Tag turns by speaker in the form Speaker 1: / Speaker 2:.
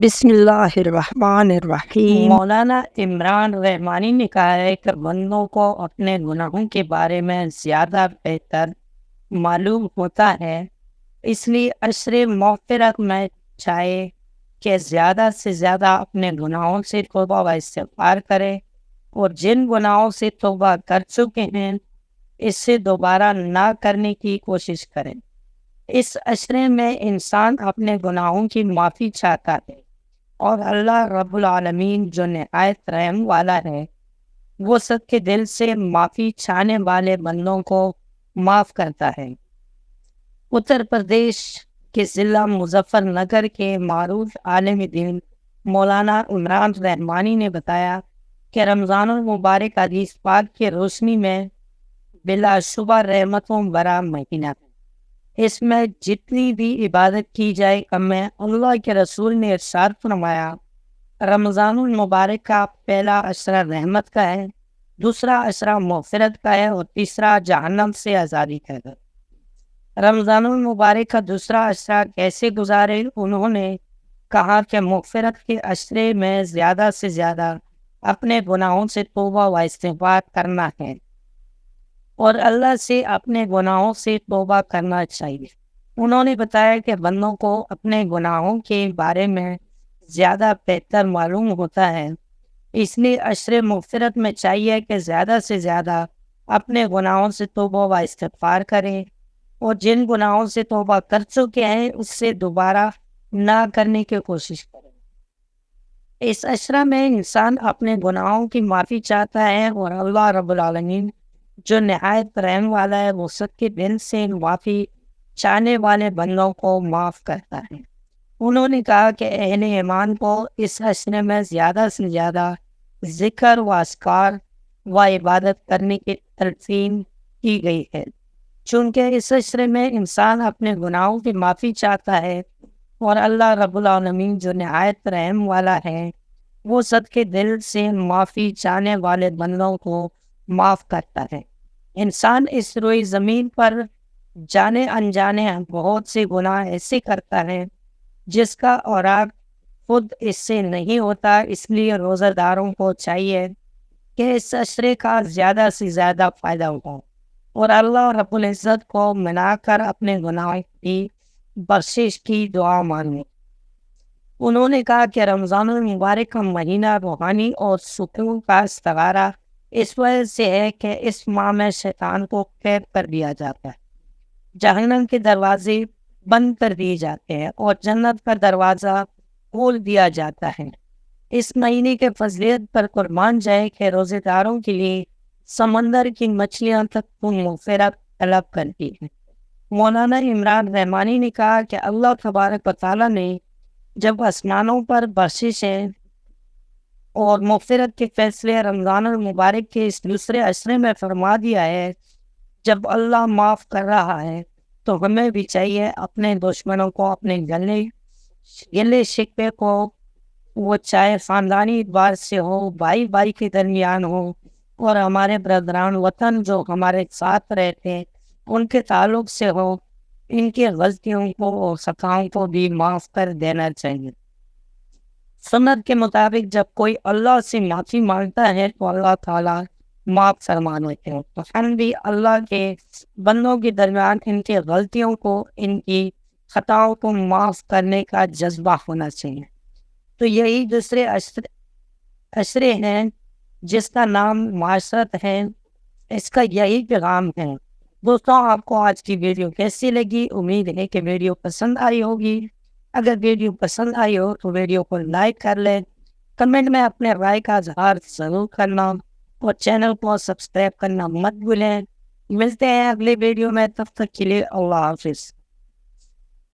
Speaker 1: بسم اللہ الرحمن الرحیم۔
Speaker 2: مولانا عمران رحمانی نے کہا ہے کہ بندوں کو اپنے گناہوں کے بارے میں زیادہ بہتر معلوم ہوتا ہے، اس لیے عشر مغفرت میں چاہے کہ زیادہ سے زیادہ اپنے گناہوں سے توبہ و استغفار کرے، اور جن گناہوں سے توبہ کر چکے ہیں اس سے دوبارہ نہ کرنے کی کوشش کریں۔ اس عشرے میں انسان اپنے گناہوں کی معافی چاہتا ہے، اور اللہ رب العالمین جو نہایت رحم والا ہے وہ سب کے دل سے معافی چاہنے والے بندوں کو معاف کرتا ہے۔ اتر پردیش کے ضلع مظفر نگر کے معروف عالم دین مولانا عمران رحمانی نے بتایا کہ رمضان المبارک حدیث پاک کی روشنی میں بلا شبہ رحمتوں بھرا مہینہ ہے۔ اس میں جتنی بھی عبادت کی جائے کم ہے۔ اللہ کے رسول نے ارشاد فرمایا، رمضان المبارک کا پہلا عشرہ رحمت کا ہے، دوسرا عشرہ مغفرت کا ہے، اور تیسرا جہنم سے آزادی کا ہے۔ رمضان المبارک کا دوسرا عشرہ کیسے گزارے؟ انہوں نے کہا کہ مغفرت کے عشرے میں زیادہ سے زیادہ اپنے گناہوں سے توبہ و استغفار کرنا ہے، اور اللہ سے اپنے گناہوں سے توبہ کرنا چاہیے۔ انہوں نے بتایا کہ بندوں کو اپنے گناہوں کے بارے میں زیادہ بہتر معلوم ہوتا ہے، اس لیے عشر مغفرت میں چاہیے کہ زیادہ سے زیادہ اپنے گناہوں سے توبہ و استغفار کریں، اور جن گناہوں سے توبہ کر چکے ہیں اس سے دوبارہ نہ کرنے کی کوشش کریں۔ اس عشرہ میں انسان اپنے گناہوں کی معافی چاہتا ہے، اور اللہ رب العالمین جو نہایت رحم والا ہے وہ سب کے دل سے معافی چاہنے والے بندوں کو معاف کرتا ہے۔ انہوں نے کہا کہ اہل ایمان کو اس عشرے میں زیادہ سے زیادہ ذکر و اذکار و عبادت کرنے کی تلقین کی گئی ہے، چونکہ اس عشرے میں انسان اپنے گناہوں کی معافی چاہتا ہے، اور اللہ رب العالمین جو نہایت رحم والا ہے وہ سب کے دل سے معافی چاہنے والے بندوں کو معاف کرتا ہے۔ انسان اس روئی زمین پر جانے انجانے بہت سے گناہ ایسے کرتا ہے جس کا اوراق خود اس سے نہیں ہوتا، اس لیے روزہ داروں کو چاہیے کہ اس عشرے کا زیادہ سے زیادہ فائدہ اٹھائیں، اور اللہ رب العزت کو منا کر اپنے گناہوں کی بخشش کی دعا مانگیں۔ انہوں نے کہا کہ رمضان المبارک کا مہینہ روحانی اور سکون کا استعارہ اس وجہ سے ہے کہ اس ماہ میں شیطان کو قید کر دیا جاتا ہے، جہنم کے دروازے بند کر دیے جاتے ہیں، اور جنت کا دروازہ کھول دیا جاتا ہے۔ اس مہینے کے فضیلت پر قربان جائے کہ روزے داروں کے لیے سمندر کی مچھلیاں تک مغفرت طلب کرتی ہیں۔ مولانا عمران رحمانی نے کہا کہ اللہ تبارک و تعالیٰ نے جب آسمانوں پر بخششیں اور مغفرت کے فیصلے رمضان المبارک کے اس دوسرے عشرے میں فرما دیا ہے، جب اللہ معاف کر رہا ہے تو ہمیں بھی چاہیے اپنے دشمنوں کو، اپنے گلے شکوے کو، وہ چاہے خاندانی اعتبار سے ہو، بھائی بھائی کے درمیان ہو، اور ہمارے برادران وطن جو ہمارے ساتھ رہتے ہیں ان کے تعلق سے ہو، ان کی غلطیوں کو اور خطاؤں کو بھی معاف کر دینا چاہیے۔ سنت کے مطابق جب کوئی اللہ سے معافی مانگتا ہے تو اللہ تعالیٰ معاف فرما لیتے ہیں، تو ہم بھی اللہ کے بندوں کے درمیان ان کی غلطیوں کو، ان کی خطاؤں کو معاف کرنے کا جذبہ ہونا چاہیے۔ تو یہی دوسرے عشرے ہیں جس کا نام معاشرت ہے، اس کا یہی پیغام ہے۔ دوستوں، آپ کو آج کی ویڈیو کیسی لگی؟ امید ہے کہ ویڈیو پسند آئی ہوگی۔ اگر ویڈیو پسند آئی ہو تو ویڈیو کو لائک کر لیں، کمنٹ میں اپنے رائے کا اظہار ضرور کرنا، اور چینل کو سبسکرائب کرنا مت بھولیں۔ ملتے ہیں اگلے ویڈیو میں، تب تک کے لیے اللہ حافظ۔